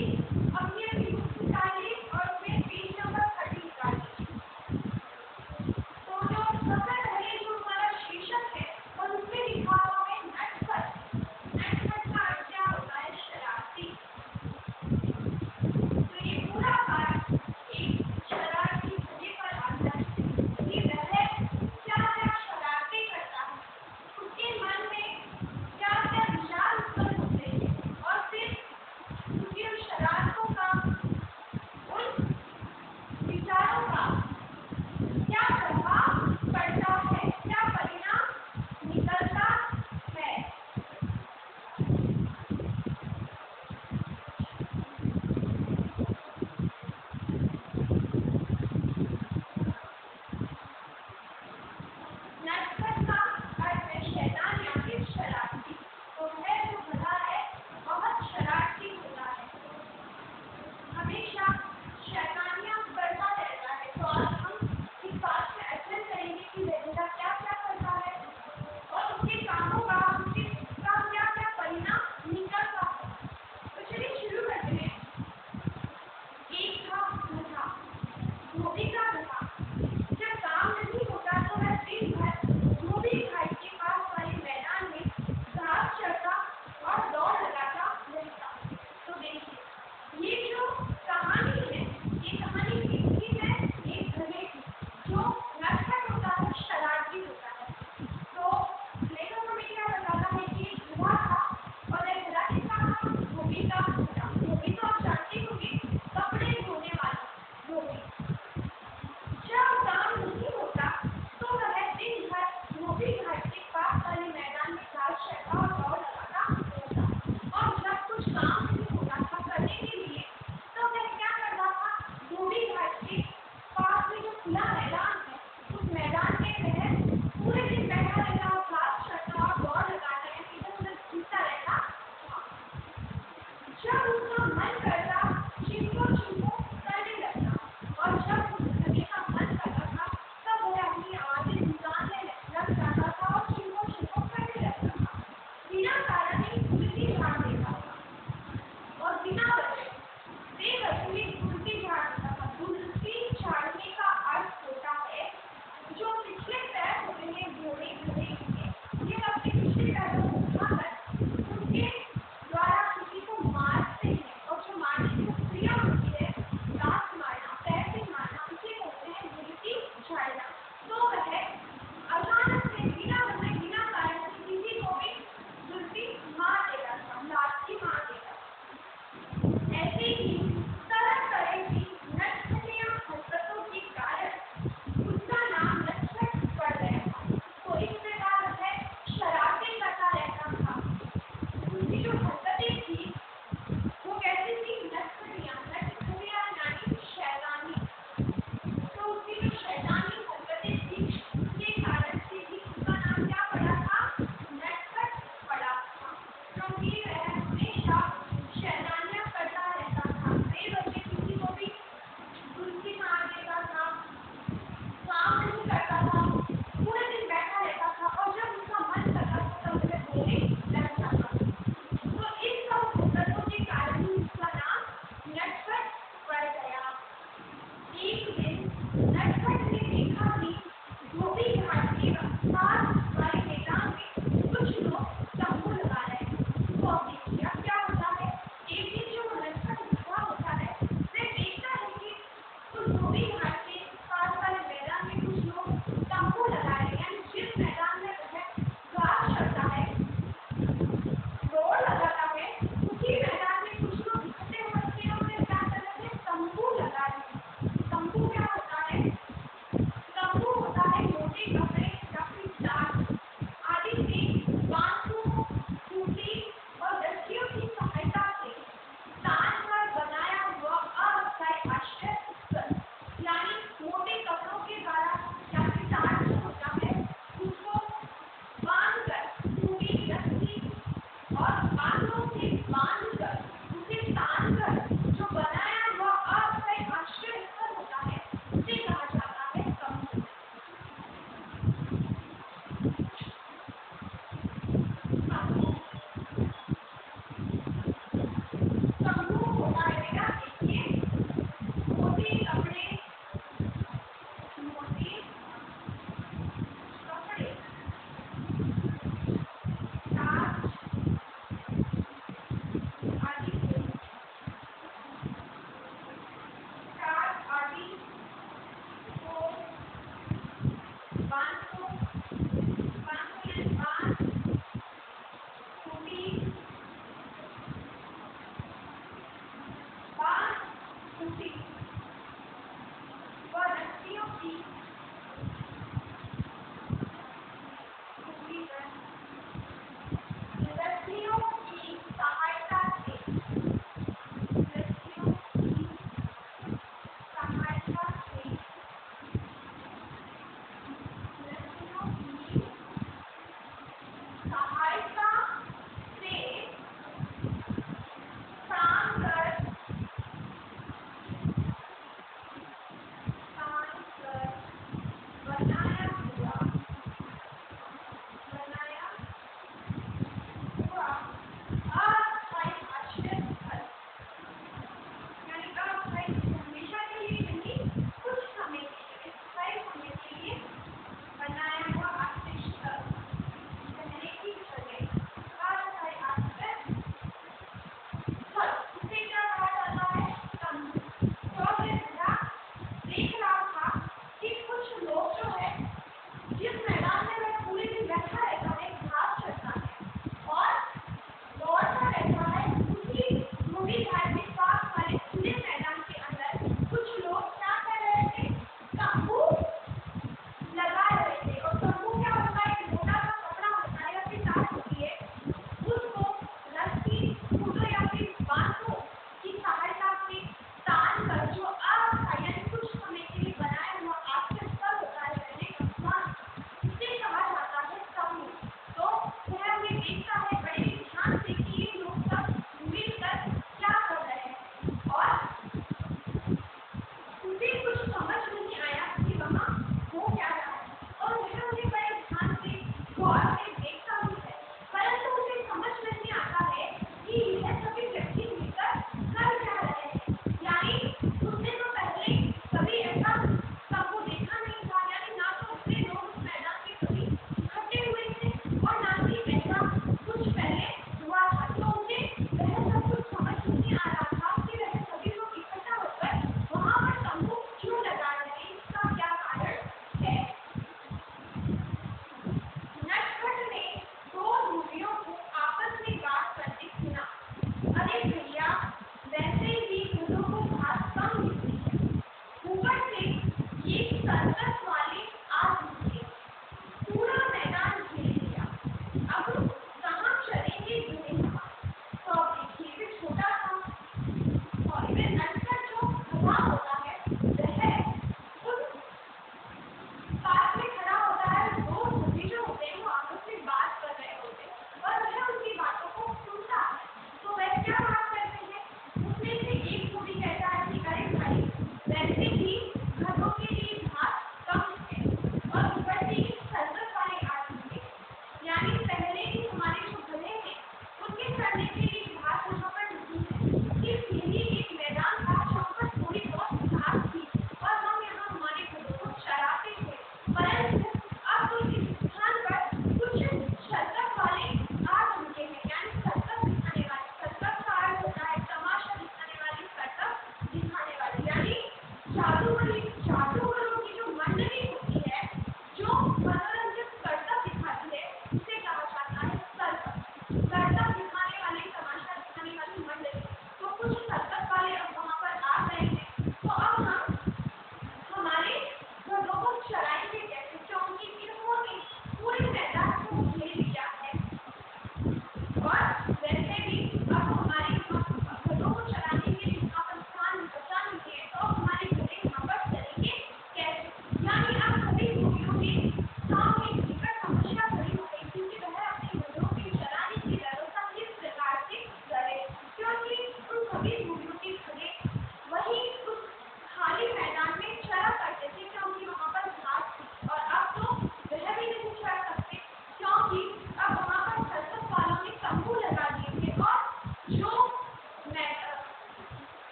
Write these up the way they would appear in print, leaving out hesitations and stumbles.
अपनी अपनी बुक्स निकाली और उसमें पेज नंबर 30 निकाली। तो जो सबसे पहले जो हमारा शीर्षक है और उसमें लिखा हुआ है नटखट। नटखट का अर्थ क्या होता है? शरारती। तो ये पूरा पाठ एक शरारती बच्चे पर आधारित है कि वह क्या क्या शरारतें करता है, उसके मन में क्या क्या विचार उत्पन्न होते हैं और फिर उसकी उन शरारतों का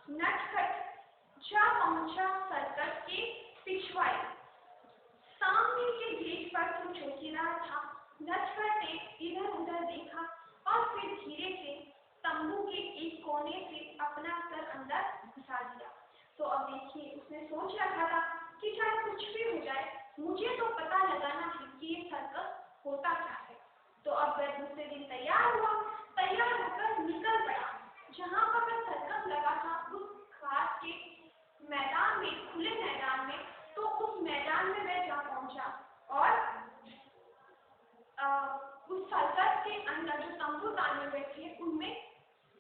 नटखट जा पहुंचा सर्कस के पिछवाड़े। सामने के गेट पर तो चौकीदार था। नटखट ने इधर उधर देखा और फिर धीरे से तंबू के एक कोने से अपना सर अंदर घुसा दिया। तो अब देखिए, उसने सोच रखा था कि चाहे कुछ भी हो जाए, मुझे तो पता लगाना है कि ये सर्कस होता क्या है। तो अब वह दूसरे दिन तैयार हुआ, तैयार होकर निकल पड़ा। जहाँ पर वह सर्कस लगा था उस घास के मैदान में, खुले मैदान में, तो उस मैदान में वह जा पहुंचा और उस सर्कस के अंदर जो तंबू ताने हुए थे उनमें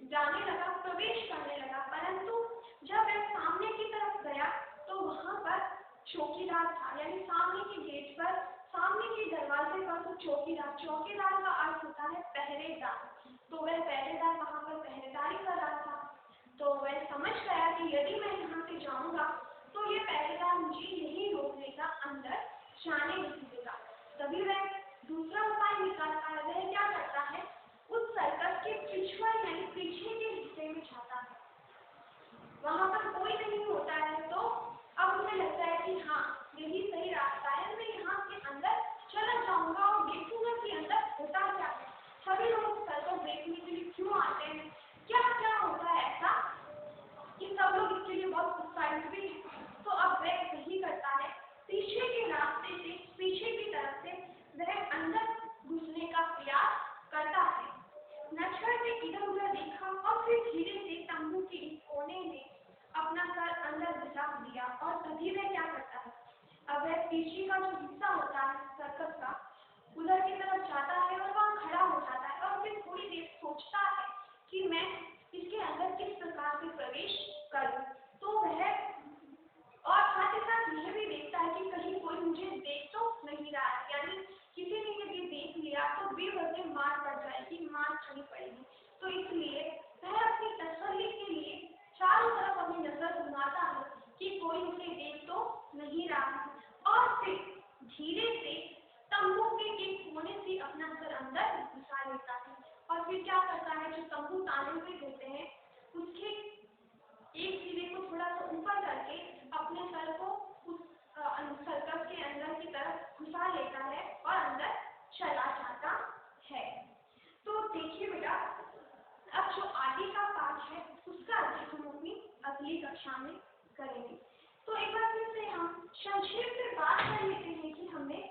जाने लगा, प्रवेश करने लगा। परंतु जब वह सामने की तरफ गया तो वहां पर चौकीदार था, यानी सामने के गेट पर, सामने के दरवाजे पर तो चौकीदार। चौकीदार का अर्थ होता है पहरेदार। तो वह पहरेदार वहां पर पहरेदारी कर रहा था। तो वह समझ गया कि यदि मैं यहाँ से जाऊंगा तो ये पहरेदार मुझे यही रोक लेगा, अंदर जाने नहीं देगा। तभी वह दूसरा उपाय निकालता है। वह क्या करता है, उस सर्कस के पिछवाड़े यानी पीछे के हिस्से में जाता है। वहां पर कोई नहीं होता है। तो अब उन्हें लगता है कि हाँ, यही सही रास्ता है। मैं यहाँ के अंदर चला जाऊंगा और देखूंगा कि अंदर होता क्या है। सभी लोग सर्कस देखने के लिए क्यों आते हैं, क्या क्या होता है ऐसा कि सब लोग इसके लिए बहुत उत्साहित भी हैं। तो अब वह सही करता है, पीछे के रास्ते से, पीछे की तरफ से वह अंदर घुसने का प्रयास करता है। नटखट ने इधर उधर देखा और फिर धीरे से तंबू के एक कोने में अपना सर अंदर घुसा दिया। और तभी वह क्या करता है, अब वह पीछे का जो हिस्सा होता है सर्कस का, उधर की तरफ जाता है और वहां खड़ा हो जाता है और फिर थोड़ी देर सोचता है कि मैं इसके अंदर किस प्रकार से प्रवेश करूं। तो वह और साथ ही साथ यह भी देखता है कि कहीं कोई मुझे देख तो नहीं रहा है, यानी किसी ने यदि देख लिया तो बेवजह मार पड़ जाएगी, मार खानी पड़ेगी। तो इसलिए वह अपनी तसल्ली के लिए चारों तरफ अपनी नजर घुमाता है कि कोई उसे देख तो नहीं रहा है। और फिर धीरे से तंबू के एक कोने से अपना सर अंदर घुसा लेता है। और फिर क्या करता है, जो तंबू ताने हुए होते हैं उसके एक सिरे को थोड़ा सा ऊपर करके अपने सर को उस सर्कस के अंदर की तरफ घुसा लेता है और अंदर चला जाता है। तो देखिए बेटा, अब जो आगे का पाठ है उसका अध्ययन हम अपनी अगली कक्षा में करेंगे। तो एक बार फिर से हम संक्षेप में बात कर लेते हैं कि हमने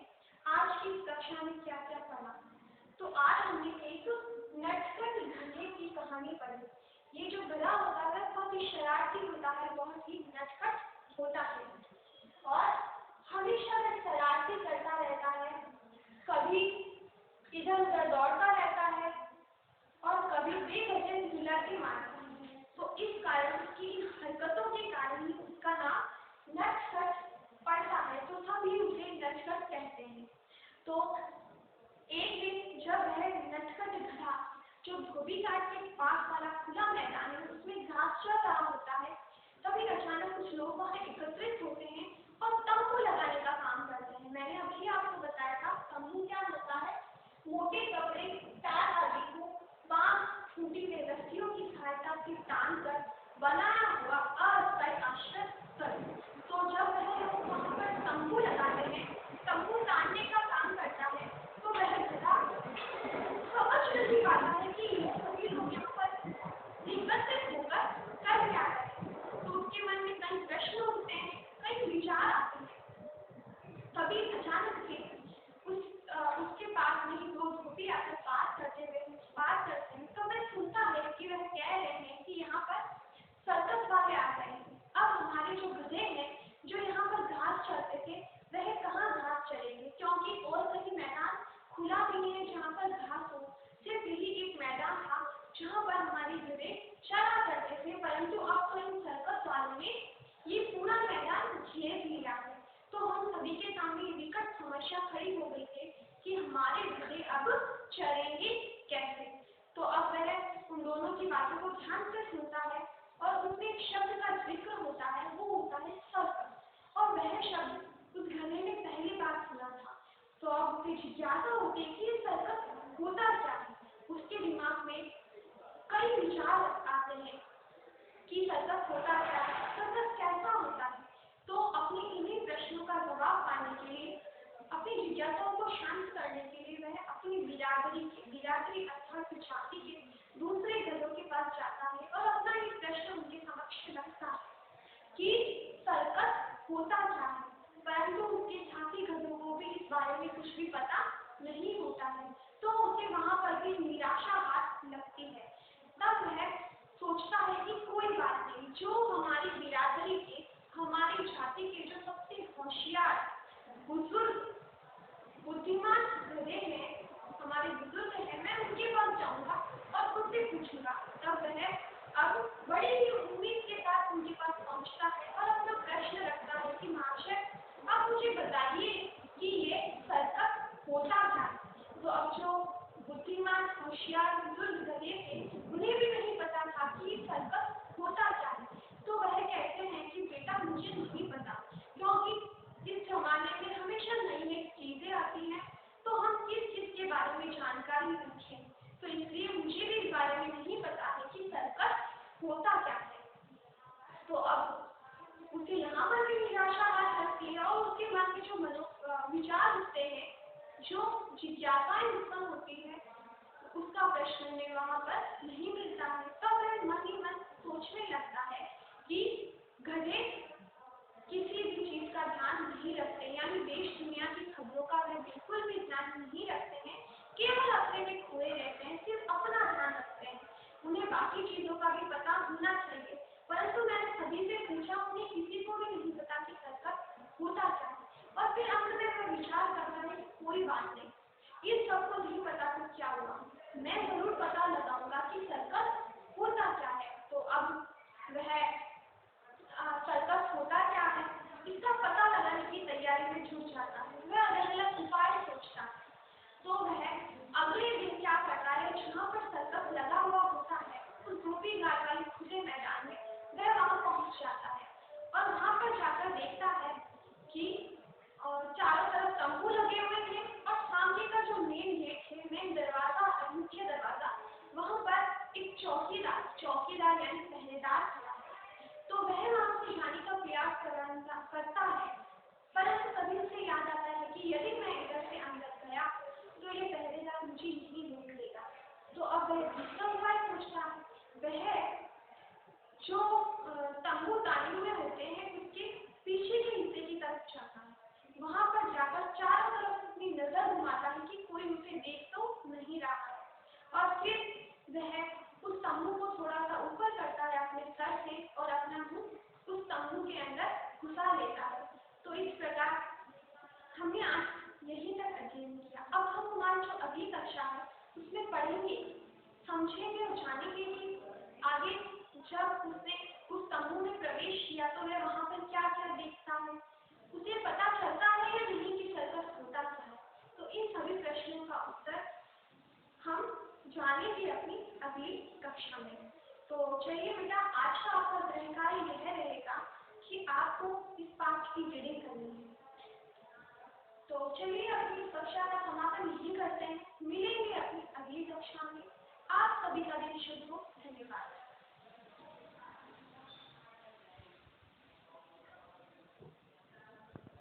आज की कक्षा में क्या क्या पढ़ा। तो आज हमने एक नटखट गधे की कहानी पढ़ी। ये जो गधा होता है बहुत ही शरारती होता है, बहुत ही नटखट होता है और हमेशा वह शरारती करता रहता है। कभी इधर उधर दौड़ता रहता है और कभी बेवजह चिल्लाते मारता है। तो इस कारण, उसकी हरकतों के कारण ही उसका नाम नटखट पड़ता है। तो सभी उसे नटखट कहते हैं। तो एक दिन जब वह नटखट गधा जो धोबी घाट के पास वाला खुला मैदान है उसमें घास चर रहा होता है, तभी अचानक कुछ लोग वहां एकत्रित होते हैं और तंबू लगाने का काम करते हैं। मैंने अभी आपको बताया था तंबू क्या होता है, मोटे कपड़े तार आदि को बांस खूंटी में रस्सियों की सहायता से टांग कर बनाया हुआ अस्थायी आश्रय स्थल। तो जब वह लोग वहां पर तंबू लगाते हैं, तंबू तानने का काम करता है, तो वह गधा समझ नहीं पाता है कि सभी लोग यहाँ पर एकत्रित होकर कर क्या रहे हैं। तो उसके मन में कई प्रश्न उठते हैं, कई विचार आते हैं। तभी अचानक से उसके पास में ही दो धोबी आकर बात करते हैं। तो वह सुनता है कि वह कह रहे हैं कि यहाँ पर सर्कस वाले आ गए हैं। अब हमारे जो गधे हैं जो यहाँ पर घास चरते थे वह कहाँ घास चरेंगे, क्योंकि और कहीं मैदान खुला भी नहीं है जहाँ पर घास हो। सिर्फ यही एक मैदान था जहाँ पर हमारे गधे चरा करते थे। परंतु अब तो इन सर्कस वालों ने ये पूरा मैदान घेर लिया है। तो हम सभी के सामने विकट समस्या खड़ी हो गई है कि हमारे गधे अब चरेंगे कैसे। तो अब वह उन दोनों की बातों को ध्यान से सुनता है और उसमें एक शब्द का जिक्र होता है, वो होता है सर्कस। और वह शब्द उस गधे ने पहली बार सुना था। तो अब उसे जिज्ञासा होती है कि ये सर्कस होता क्या है। उसके दिमाग में कई विचार आते हैं कि सर्कस होता क्या है, सर्कस कैसा होता है। तो अपने इन्हीं प्रश्नों का जवाब पाने के लिए, अपनी जिज्ञासाओं को शांत करने के लिए वह अपनी बिरादरी अर्थात जाति के दूसरे घरों के पास जाता है और अपना ये प्रश्न उनके समक्ष रखता है कि सर्कस होता क्या है। परंतु उसके साथी घरों को भी इस बारे में कुछ भी पता नहीं होता है, तो उसे वहां पर भी निराशा हाथ लगती है। तब वह सोचता है कि कोई बात नहीं, जो हमारी बिरादरी के, हमारी जाति के जो सबसे होशियार, बुजुर्ग, बुद्धिमान गधे हैं, हमारे बुजुर्ग हैं, मैं उनके पास जाऊंगा और उनसे पूछूंगा। तब वह अब बड़ी ही उम्मीद के साथ उनके पास पहुंचता है और अपना प्रश्न रखता है कि महाशय, आप मुझे बताइए कि ये सर्कस होता क्या है। तो अब जो बुद्धिमान होशियार बुजुर्ग गधे थे, उन्हें भी नहीं पता था कि सर्कस होता क्या है। तो वह कहते हैं कि बेटा मुझे नहीं पता, क्योंकि इस जमाने में हमेशा नई नई चीजें आती हैं, तो हम किस चीज के बारे में जानकारी रखें। तो इसलिए मुझे भी इस बारे में नहीं पता है कि सर्कस होता क्या है। तो अब उसे यहाँ पर भी निराशा हाथ लगती है और उसके मन में जो विचार उठते हैं, जो जिज्ञासाएं उत्पन्न होती है, उसका प्रश्न में वहां पर नहीं मिलता है। तब वह मन ही मन सोचने लगता है कि गधे किसी भी चीज का ध्यान नहीं रखते, यानी देश दुनिया की खबरों का वे बिल्कुल भी ध्यान नहीं रखते हैं, केवल अपने में खोए रहते हैं, सिर्फ अपना ध्यान रखते हैं। उन्हें बाकी चीजों का भी पता होना चाहिए, परंतु मैंने सभी से पूछा, उन्हें किसी को भी नहीं पता कि सर्कस होता क्या है। और फिर अंत में वह विचार करता है कि कोई बात नहीं, इस सबको नहीं पता तो क्या हुआ, मैं जरूर पता लगाऊंगा कि सर्कस होता क्या है। तो अब वह सर्कस होता क्या है, इसका पता लगाने की तैयारी में जुट जाता है। वह अलग अलग उपाय सोचता है। तो वह अगले दिन क्या करता है, जहाँ पर सर्कस लगा हुआ होता है, उस धोबी घाट वाले खुले मैदान में वह वहां पहुंच जाता है और वहां पर जाकर देखता है कि चारों तरफ तंबू लगे हुए थे और सामने का जो मेन गेट है, मेन दरवाजा, मुख्य दरवाजा, वहां पर एक चौकीदार यानी पहरेदार खड़ा है। तो वह वहां से जाने का प्रयास करता है, परंतु तभी उसे याद आता है कि यदि मैं इधर से अंदर गया तो ये पहरेदार मुझे यहीं रोक लेगा। तो अब वह दूसरा उपाय सोचता है। वह जो तंबू ताने हुए होते हैं, उसके पीछे के हिस्से की तरफ जाता है। वहां पर जाकर चारों तरफ अपनी नजर घुमाता है कि कोई उसे देख तो नहीं रहा है, और फिर वह उस तंबू को थोड़ा सा ऊपर करता है अपने सर से और अपना मुंह उस तंबू के अंदर घुसा लेता है। तो इस प्रकार हमने आज यहीं तक अध्ययन किया। अब हम हमारी जो अगली कक्षा है उसमें पढ़ेंगे, समझेंगे और जानेंगे कि आगे जब उसने उस तंबू में प्रवेश किया तो वह वहां पर क्या क्या देखता है, उसे पता चलता है या नहीं कि सर्कस होता क्या है। तो इन सभी प्रश्नों का उत्तर हम जानेंगे अपनी अगली कक्षा में। तो चलिए बेटा, आज का आपका गृह कार्य यह रहेगा कि आपको इस पाठ की रीडिंग करनी है। तो चलिए अपनी कक्षा का समापन यही करते हैं, मिलेंगे अपनी अगली कक्षा में।